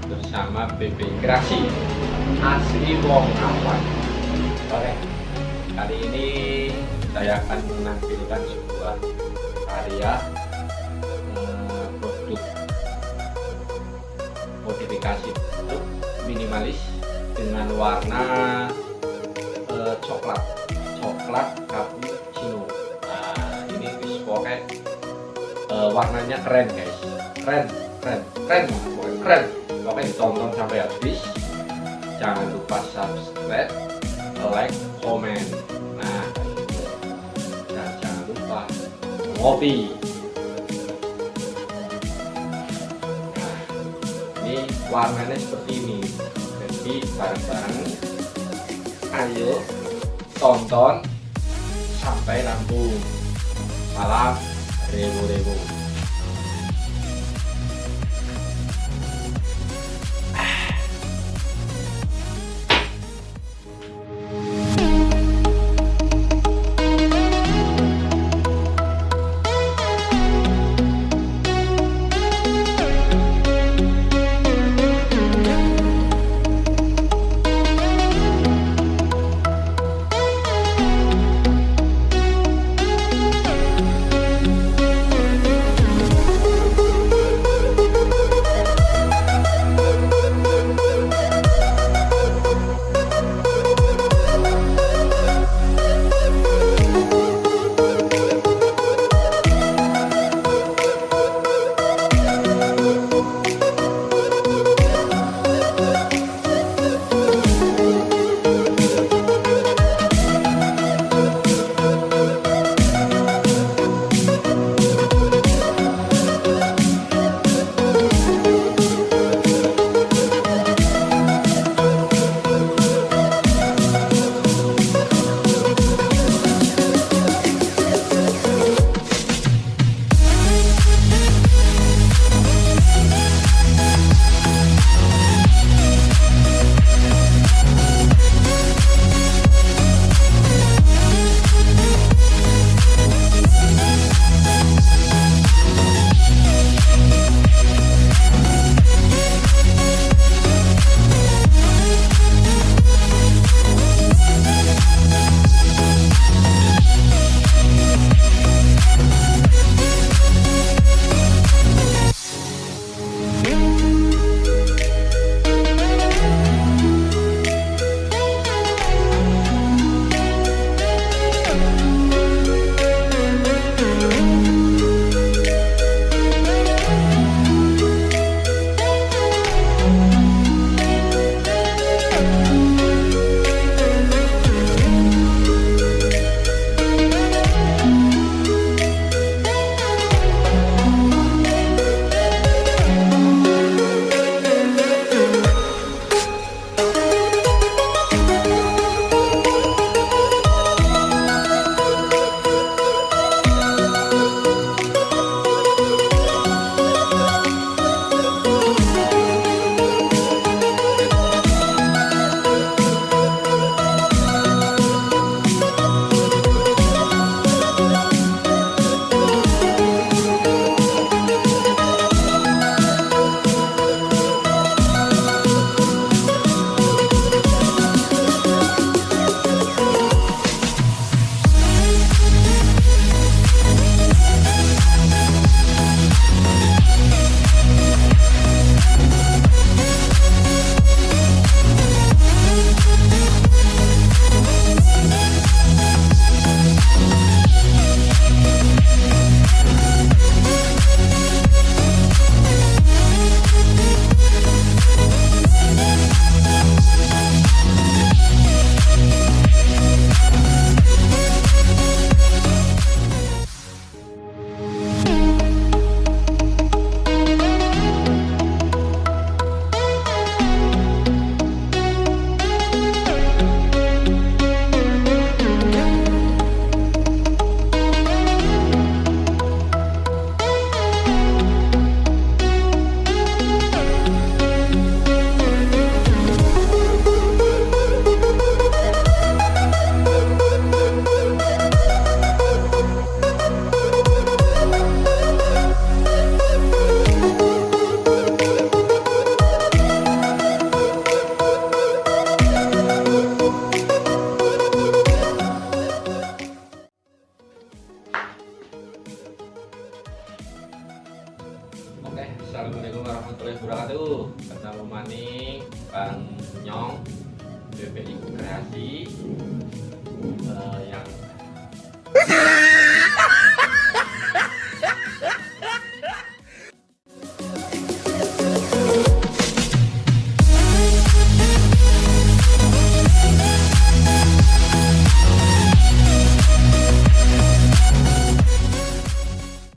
bersama BBX KREASI asli wong awan. Oke, kali ini saya akan menampilkan sebuah karya produk modifikasi bentuk minimalis dengan warna coklat cappuccino. Nah, ini pokoknya warnanya keren guys, keren. Pokoknya ditonton sampai habis. Jangan lupa subscribe, like, comment. Nah, dan jangan lupa ngopi. Nah, ini warnanya seperti ini. Jadi bareng-bareng, ayo tonton sampai rampung. Salam rebu-rebu. Oke, assalamualaikum warahmatullahi wabarakatuh. Ketemu maning Bang Nyong BBX Kreasi yang